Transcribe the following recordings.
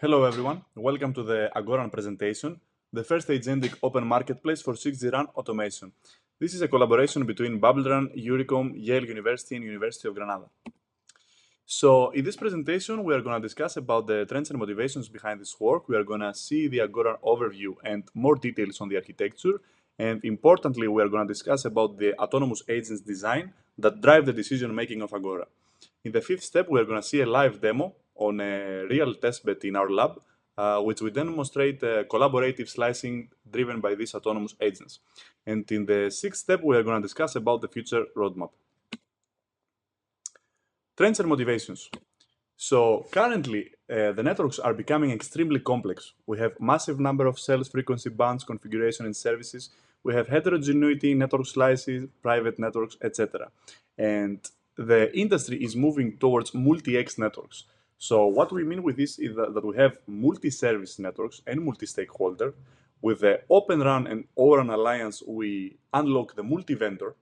Hello everyone, welcome to the Agoran presentation, the first agentic open marketplace for 6G RAN automation. This is a collaboration between Bubbleran, Euricom, Yale University and University of Granada. So in this presentation, we are going to discuss about the trends and motivations behind this work. We are going to see the Agoran overview and more details on the architecture. And importantly, we are going to discuss about the autonomous agents design that drive the decision making of Agora. In the fifth step, we are going to see a live demo on a real testbed in our lab, which we demonstrate collaborative slicing driven by these autonomous agents. And in the sixth step, we are going to discuss about the future roadmap. Trends and motivations. So currently, the networks are becoming extremely complex. We have massive number of cells, frequency bands, configuration, and services. We have heterogeneity, network slices, private networks, etc. And the industry is moving towards multi-X networks. So what we mean with this is that we have multi-service networks and multi-stakeholder. With the Open RAN and ORAN alliance, we unlock the multi-vendor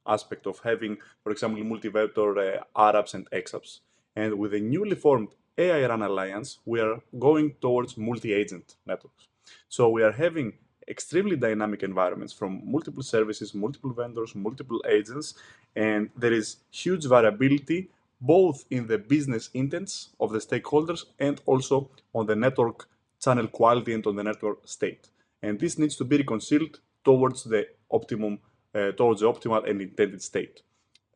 aspect of having, for example, multi-vendor RAPs and XAPs. And with the newly formed AI RAN alliance, we are going towards multi-agent networks. So we are having extremely dynamic environments from multiple services, multiple vendors, multiple agents, and there is huge variability both in the business intents of the stakeholders and also on the network channel quality and on the network state. And this needs to be reconciled towards the optimal and intended state.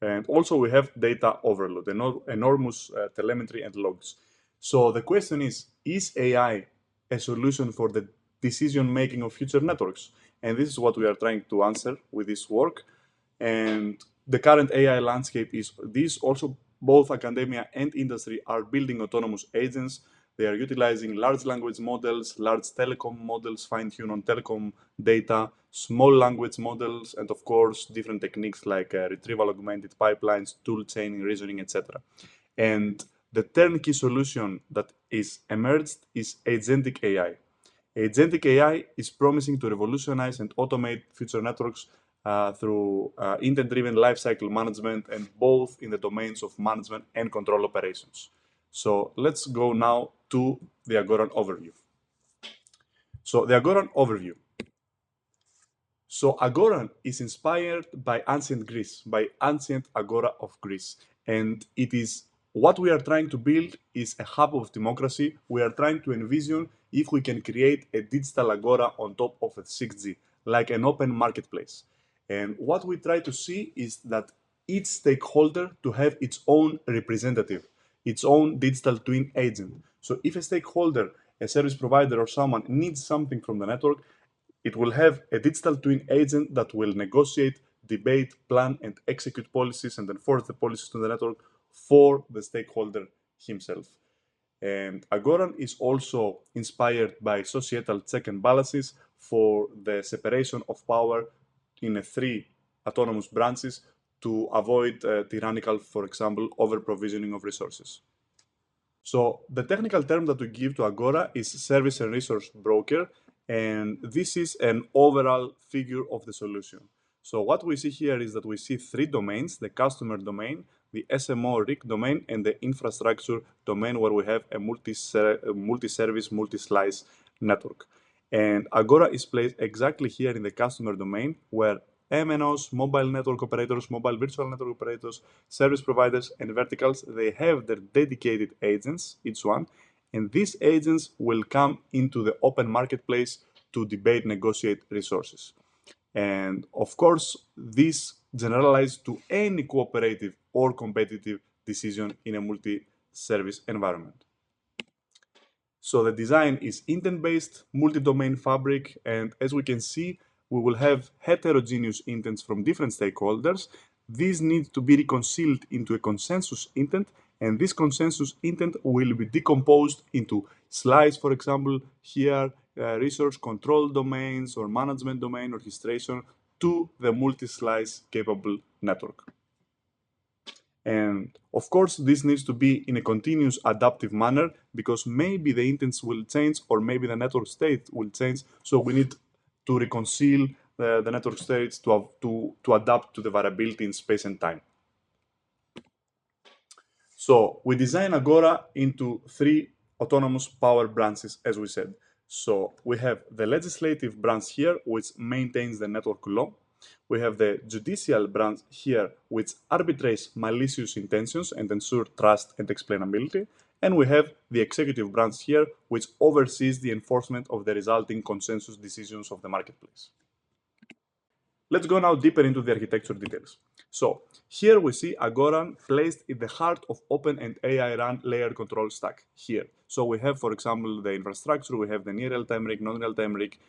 And also we have data overload, enormous telemetry and logs. So the question is AI a solution for the decision making of future networks? And this is what we are trying to answer with this work. And the current AI landscape is this. Also, both academia and industry are building autonomous agents. They are utilizing large language models, large telecom models, fine-tuned on telecom data, small language models, and of course, different techniques like retrieval augmented pipelines, tool chaining, reasoning, etc. And the turnkey solution that is emerged is Agentic AI. Agentic AI is promising to revolutionize and automate future networks through intent-driven lifecycle management and both in the domains of management and control operations. So let's go now to the Agoran overview. So the Agoran overview. So Agoran is inspired by ancient Greece, by ancient Agora of Greece. And it is what we are trying to build is a hub of democracy. We are trying to envision if we can create a digital Agora on top of a 6G, like an open marketplace. And what we try to see is that each stakeholder to have its own representative, its own digital twin agent. So if a stakeholder, a service provider or someone needs something from the network, it will have a digital twin agent that will negotiate, debate, plan, and execute policies and enforce the policies to the network for the stakeholder himself. And Agoran is also inspired by societal check and balances for the separation of power in three autonomous branches to avoid tyrannical, for example, over-provisioning of resources. So the technical term that we give to Agora is service and resource broker, and this is an overall figure of the solution. So what we see here is that we see three domains: the customer domain, the SMO RIC domain, and the infrastructure domain, where we have a multi-service, multi-slice network. And Agora is placed exactly here in the customer domain, where MNOs, mobile network operators, mobile virtual network operators, service providers, and verticals, they have their dedicated agents, each one, and these agents will come into the open marketplace to debate, negotiate resources. And of course, this generalizes to any cooperative or competitive decision in a multi-service environment. So the design is intent-based, multi-domain fabric, and as we can see, we will have heterogeneous intents from different stakeholders. These need to be reconciled into a consensus intent, and this consensus intent will be decomposed into slice, for example, here, resource control domains or management domain orchestration to the multi-slice capable network. And of course, this needs to be in a continuous adaptive manner because maybe the intents will change or maybe the network state will change. So we need to reconcile the network states to adapt to the variability in space and time. So we design Agora into three autonomous power branches, as we said. So we have the legislative branch here, which maintains the network law. We have the judicial branch here, which arbitrates malicious intentions and ensures trust and explainability. And we have the executive branch here, which oversees the enforcement of the resulting consensus decisions of the marketplace. Let's go now deeper into the architecture details. So here we see Agoran placed in the heart of open and AI run layer control stack here. So we have, for example, the infrastructure, we have the near real-time rig, non-real-time rig,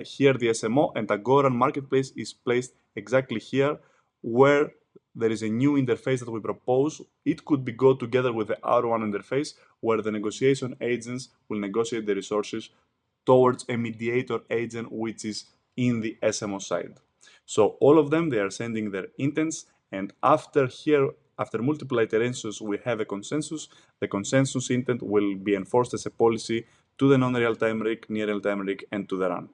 here the SMO, and Agoran marketplace is placed exactly here where there is a new interface that we propose. It could be go together with the R1 interface where the negotiation agents will negotiate the resources towards a mediator agent which is in the SMO side. So all of them, they are sending their intents, and after multiple iterations, we have a consensus. The consensus intent will be enforced as a policy to the non-real-time rig, near real-time rig, and to the run.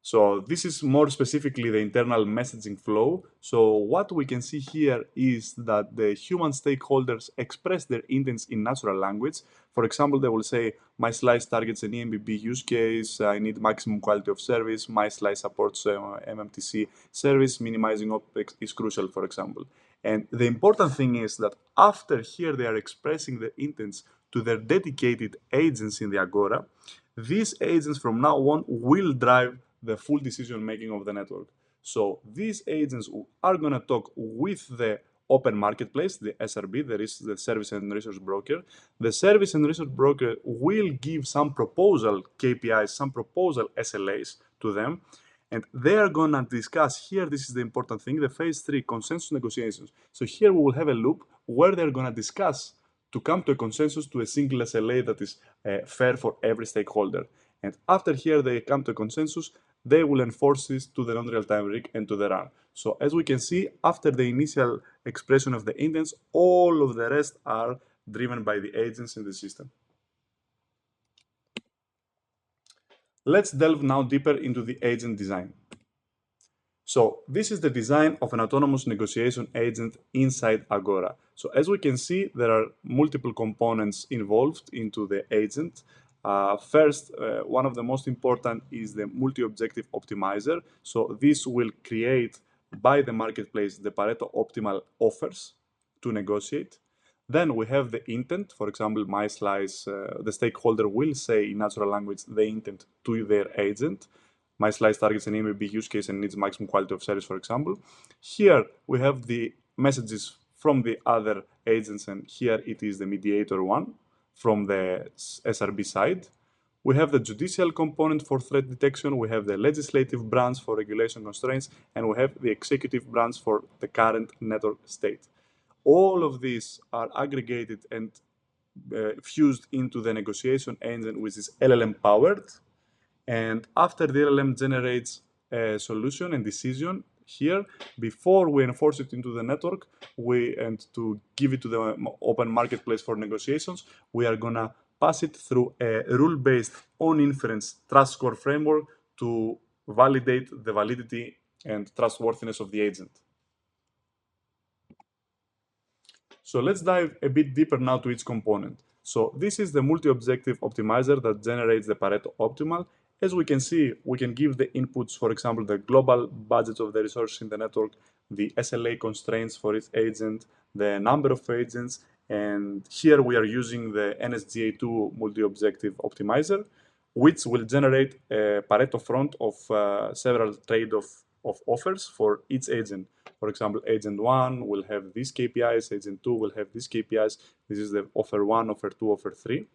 So this is more specifically the internal messaging flow. So what we can see here is that the human stakeholders express their intents in natural language. For example, they will say, my slice targets an eMBB use case, I need maximum quality of service, my slice supports MMTC service, minimizing OPEX is crucial, for example. And the important thing is that after here they are expressing their intents to their dedicated agents in the Agora, these agents from now on will drive the full decision making of the network. So these agents are going to talk with the open marketplace, the SRB, there is the service and resource broker. The service and resource broker will give some proposal KPIs, some proposal SLAs to them, and they are going to discuss here, this is the important thing, the phase 3 consensus negotiations. So here we will have a loop where they're going to discuss to come to a consensus to a single SLA that is fair for every stakeholder. And after here they come to a consensus, they will enforce this to the non-real-time rig and to the run. So as we can see, after the initial expression of the intents, all of the rest are driven by the agents in the system. Let's delve now deeper into the agent design. So this is the design of an autonomous negotiation agent inside Agora. So as we can see, there are multiple components involved into the agent. First, one of the most important is the multi-objective optimizer. So this will create by the marketplace the Pareto optimal offers to negotiate. Then we have the intent. For example, my slice, the stakeholder will say in natural language the intent to their agent. My slice targets an eMBB use case and needs maximum quality of service, for example. Here we have the messages from the other agents, and here it is the mediator one from the SRB side. We have the judicial component for threat detection, we have the legislative branch for regulation constraints, and we have the executive branch for the current network state. All of these are aggregated and fused into the negotiation engine, which is LLM powered. And after the LLM generates a solution and decision here, before we enforce it into the network, and to give it to the open marketplace for negotiations, we are going to pass it through a rule-based on-inference trust score framework to validate the validity and trustworthiness of the agent. So let's dive a bit deeper now to each component. So this is the multi-objective optimizer that generates the Pareto optimal. As we can see, we can give the inputs, for example, the global budget of the resources in the network, the SLA constraints for each agent, the number of agents, and here we are using the NSGA2 multi-objective optimizer, which will generate a Pareto front of several trade-off of offers for each agent. For example, agent 1 will have these KPIs, agent 2 will have these KPIs. This is the offer 1, offer 2, offer 3.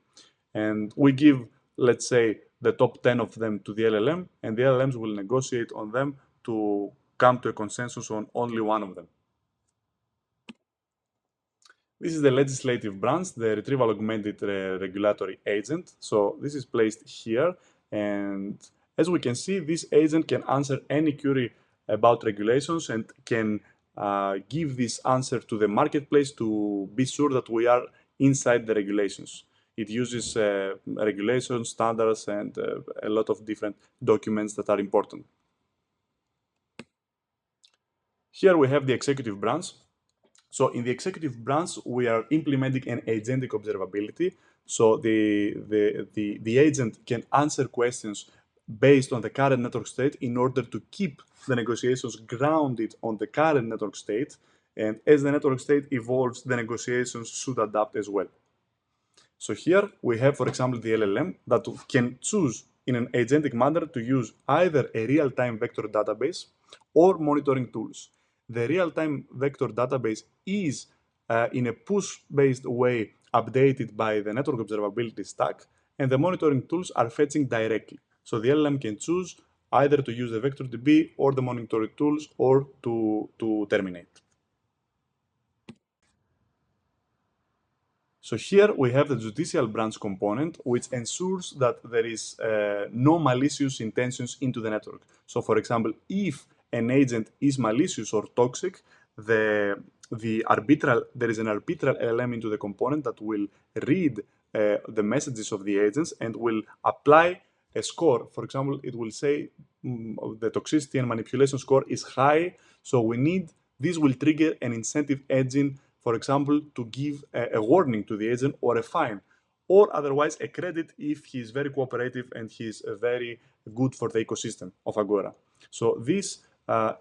And we give, let's say, the top 10 of them to the LLM, and the LLMs will negotiate on them to come to a consensus on only one of them. This is the legislative branch, the retrieval augmented regulatory agent. So this is placed here, and as we can see, this agent can answer any query about regulations and can give this answer to the marketplace to be sure that we are inside the regulations. It uses regulations, standards, and a lot of different documents that are important. Here we have the executive branch. So in the executive branch, we are implementing an agentic observability. So the agent can answer questions based on the current network state in order to keep the negotiations grounded on the current network state. And as the network state evolves, the negotiations should adapt as well. So here we have, for example, the LLM that can choose in an agentic manner to use either a real-time vector database or monitoring tools. The real-time vector database is in a push-based way updated by the network observability stack, and the monitoring tools are fetching directly. So the LLM can choose either to use the vector DB or the monitoring tools or to terminate. So here we have the judicial branch component, which ensures that there is no malicious intentions into the network. So for example, if an agent is malicious or toxic, there is an arbitral LLM into the component that will read the messages of the agents and will apply a score. For example, it will say the toxicity and manipulation score is high, so this will trigger an incentive engine, for example, to give a warning to the agent or a fine, or otherwise a credit if he is very cooperative and he is very good for the ecosystem of Agora. So this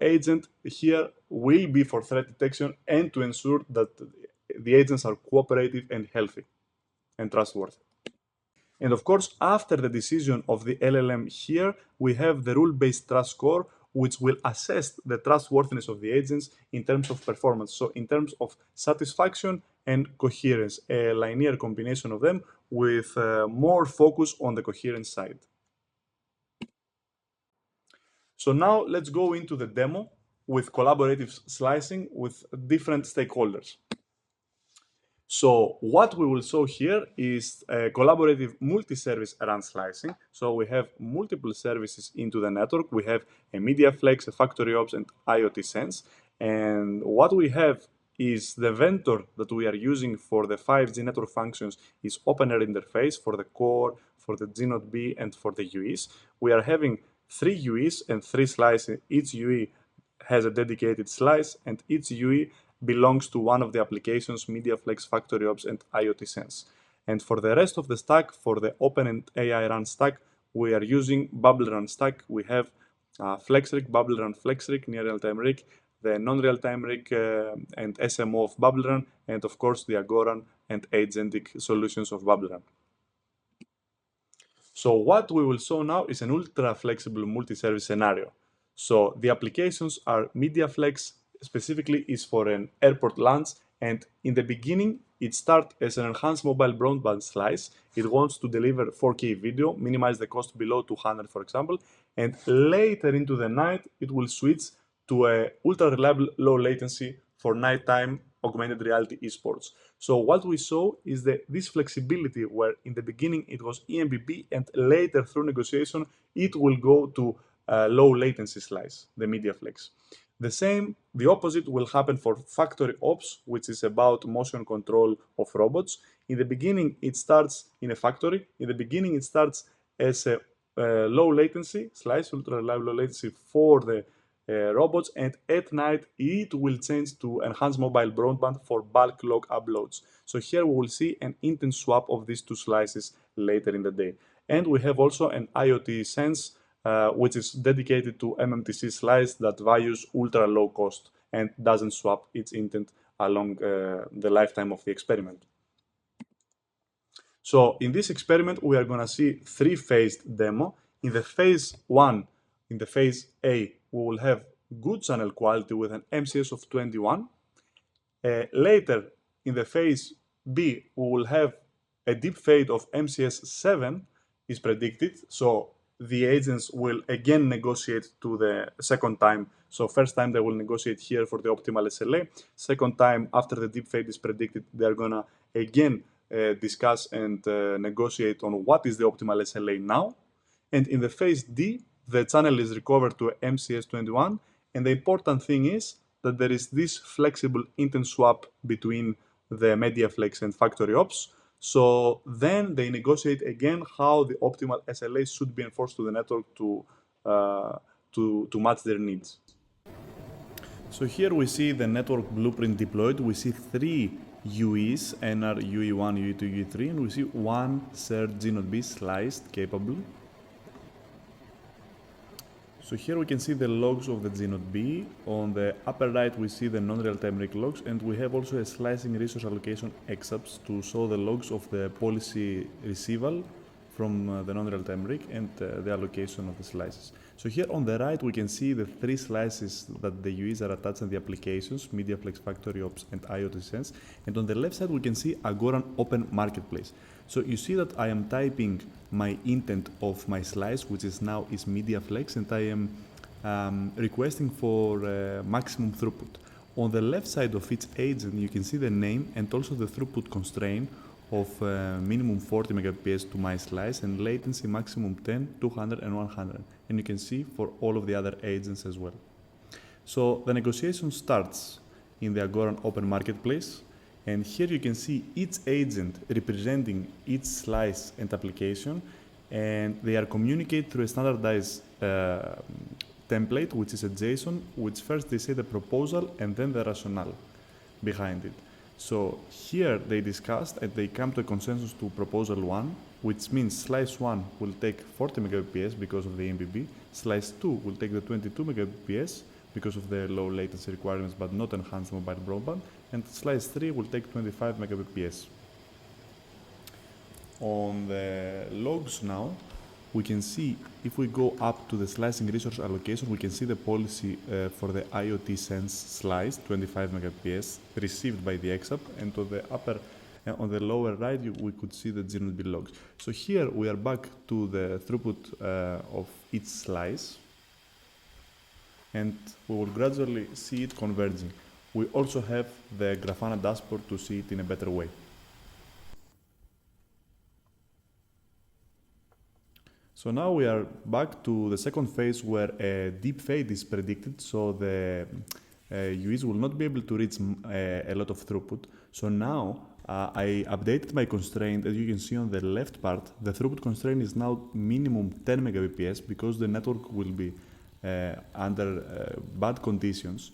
agent here will be for threat detection and to ensure that the agents are cooperative and healthy and trustworthy. And of course, after the decision of the LLM here, we have the rule-based trust score, which will assess the trustworthiness of the agents in terms of performance. So in terms of satisfaction and coherence, a linear combination of them with more focus on the coherence side. So now let's go into the demo with collaborative slicing with different stakeholders. So what we will show here is collaborative multi-service run slicing. So we have multiple services into the network. We have a MediaFlex, a Factory Ops, and IoT Sense. And what we have is the vendor that we are using for the 5G network functions is OpenAir interface for the core, for the G0B, and for the UEs. We are having 3 UEs and 3 slices. Each UE has a dedicated slice, and each UE belongs to one of the applications, MediaFlex, Factory Ops, and IoT Sense. And for the rest of the stack, for the Open and AI Run stack, we are using Bubbleran stack. We have FlexRig, Bubbleran FlexRig, near real-time rig, the non-real-time rig and SMO of Bubbleran, and of course the Agoran and Agentic solutions of Bubbleran. So what we will show now is an ultra-flexible multi-service scenario. So the applications are MediaFlex, specifically is for an airport launch, and in the beginning it starts as an enhanced mobile broadband slice. It wants to deliver 4K video, minimize the cost below 200, for example, and later into the night it will switch to a ultra reliable low latency for nighttime augmented reality esports. So what we saw is this flexibility where in the beginning it was eMBB and later through negotiation it will go to low latency slice, the MediaFlex. The opposite will happen for Factory Ops, which is about motion control of robots. In the beginning, it starts in a factory. In the beginning, it starts as a low latency slice, ultra reliable low latency for the robots, and at night it will change to enhanced mobile broadband for bulk log uploads. So here we will see an intent swap of these two slices later in the day. And we have also an IoT Sense, which is dedicated to MMTC slice that values ultra low cost and doesn't swap its intent along the lifetime of the experiment. So in this experiment, we are going to see 3-phased demo. In the phase 1, in the phase A, we will have good channel quality with an MCS of 21. Later, in the phase B, we will have a deep fade of MCS 7 is predicted. So the agents will again negotiate to the second time. So first time they will negotiate here for the optimal SLA. Second time, after the deep fade is predicted, they're gonna again discuss and negotiate on what is the optimal SLA now. And in the phase D, the channel is recovered to MCS 21. And the important thing is that there is this flexible intent swap between the MediaFlex and Factory Ops. So then they negotiate again how the optimal SLA should be enforced to the network to match their needs. So here we see the network blueprint deployed. We see 3 UEs, NR, UE1, UE2, UE3, and we see 1 shared G node B sliced capable. So here we can see the logs of the G node B. On the upper right we see the non-real-time rig logs, and we have also a slicing resource allocation exapps to show the logs of the policy receival from the non-real-time rig and the allocation of the slices. So here on the right we can see the 3 slices that the UEs are attached in the applications, MediaFlex, Factory Ops and IoT Sense, and on the left side we can see Agoran Open Marketplace. So you see that I am typing my intent of my slice, which is now is MediaFlex, and I am requesting for maximum throughput. On the left side of each agent you can see the name and also the throughput constraint of minimum 40 Mbps to my slice and latency maximum 10, 200 and 100. And you can see for all of the other agents as well. So the negotiation starts in the Agoran Open Marketplace, and here you can see each agent representing each slice and application, and they are communicated through a standardized template, which is a JSON, which first they say the proposal and then the rationale behind it. So here they discussed and they come to a consensus to proposal 1, which means slice 1 will take 40 Mbps because of the eMBB, slice 2 will take the 22 Mbps because of the low latency requirements but not enhanced mobile broadband, and slice 3 will take 25 Mbps. On the logs now, we can see if we go up to the slicing resource allocation, we can see the policy for the IoT Sense slice, 25 Mbps, received by the XApp, and on the upper, on the lower right, we could see the G node B logs. So here we are back to the throughput of each slice, and we will gradually see it converging. We also have the Grafana dashboard to see it in a better way. So now we are back to the second phase where a deep fade is predicted, so the UEs will not be able to reach a lot of throughput. So now I updated my constraint. As you can see on the left part, the throughput constraint is now minimum 10 Mbps because the network will be under bad conditions.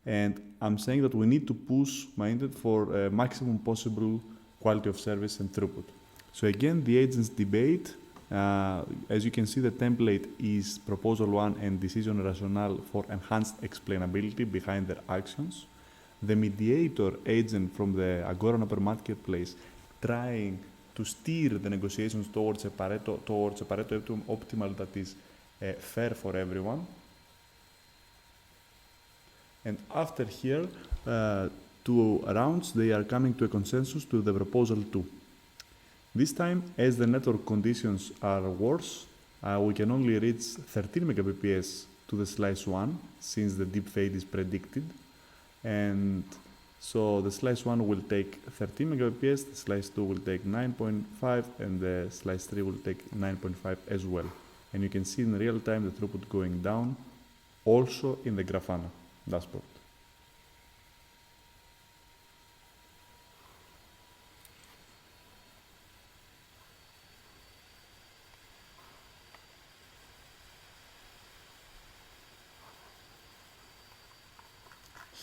And I'm saying that we need to push my internet for maximum possible quality of service and throughput. So again, the agents debate. As you can see, the template is proposal 1 and decision rationale for enhanced explainability behind their actions. The mediator agent from the Agoran Open Marketplace trying to steer the negotiations towards a Pareto optimal that is fair for everyone. And after here, 2 rounds, they are coming to a consensus to the proposal 2. This time, as the network conditions are worse, we can only reach 13 Mbps to the slice 1, since the deep fade is predicted. And so the slice 1 will take 13 Mbps, the slice 2 will take 9.5, and the slice 3 will take 9.5 as well. And you can see in real time the throughput going down, also in the Grafana dashboard.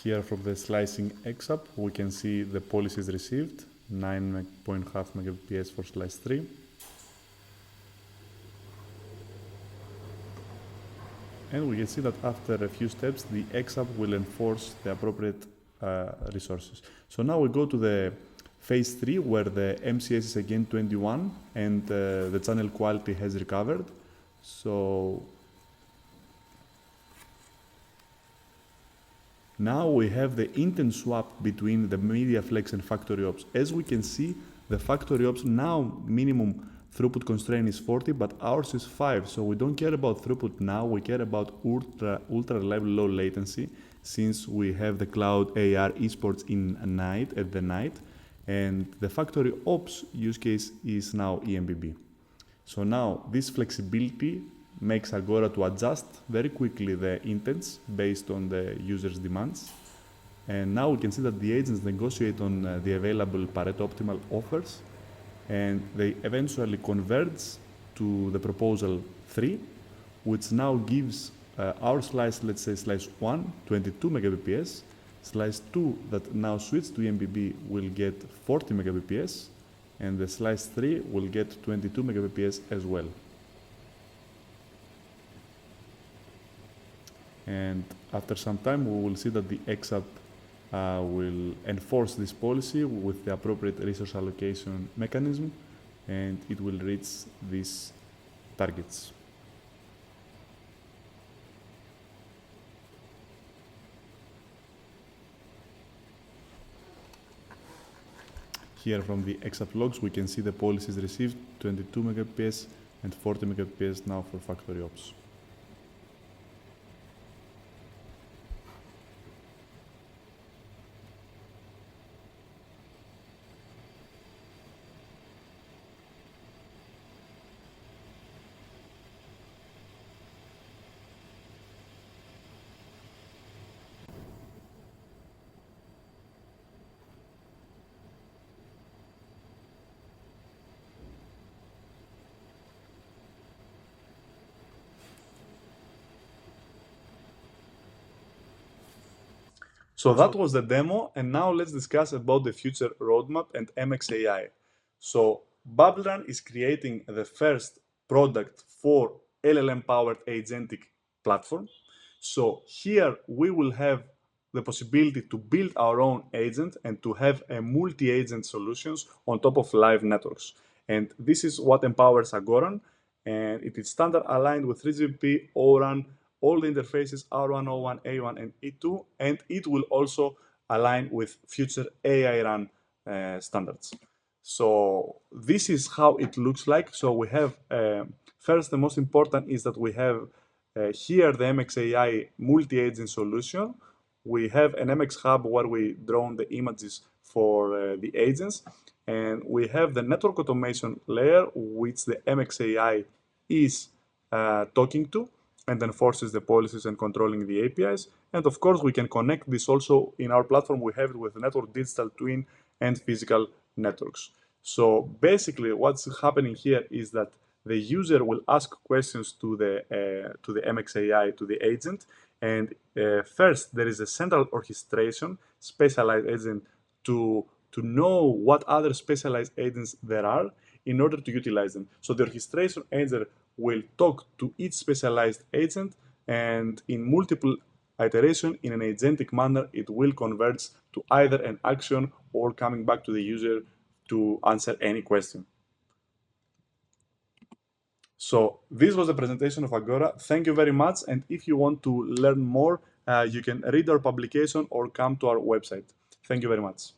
Here from the slicing XApp, we can see the policies received, 9.5 Mbps for slice 3. And we can see that after a few steps, the XApp will enforce the appropriate resources. So now we go to the phase 3, where the MCS is again 21 and the channel quality has recovered. So now we have the intent swap between the MediaFlex and Factory Ops. As we can see, the Factory Ops now minimum throughput constraint is 40, but ours is 5. So we don't care about throughput now, we care about ultra reliable low latency, since we have the cloud AR esports at the night, and the Factory Ops use case is now eMBB. So now this flexibility makes Agora to adjust very quickly the intents based on the user's demands. And now we can see that the agents negotiate on the available Pareto optimal offers, and they eventually converge to the proposal 3, which now gives our slice, let's say slice 1, 22 megabps, slice 2 that now switched to eMBB will get 40 megabps, and the slice 3 will get 22 megabps as well. And after some time, we will see that the XApp will enforce this policy with the appropriate resource allocation mechanism, and it will reach these targets. Here from the XApp logs, we can see the policies received, 22 megabps and 40 megabps now for factory ops. So that was the demo, and now let's discuss about the future roadmap and MXAI. So Bubbleran is creating the first product for LLM-powered agentic platform. So here we will have the possibility to build our own agent and to have a multi-agent solutions on top of live networks. And this is what empowers Agoran, and it is standard aligned with 3GPP, ORAN, all the interfaces R1, O1, A1, and E2, and it will also align with future AI run standards. So this is how it looks like. So we have, first, the most important is that we have here the MXAI multi-agent solution. We have an MX Hub where we drone the images for the agents, and we have the network automation layer, which the MXAI is talking to and enforces the policies and controlling the APIs. And of course, we can connect this also in our platform. We have it with network digital twin and physical networks. So basically, what's happening here is that the user will ask questions to the MXAI, to the agent, and first there is a central orchestration specialized agent to know what other specialized agents there are in order to utilize them. So the orchestration agent will talk to each specialized agent, and in multiple iteration in an agentic manner, it will converge to either an action or coming back to the user to answer any question. So this was a presentation of Agora. Thank you very much. And if you want to learn more, you can read our publication or come to our website. Thank you very much.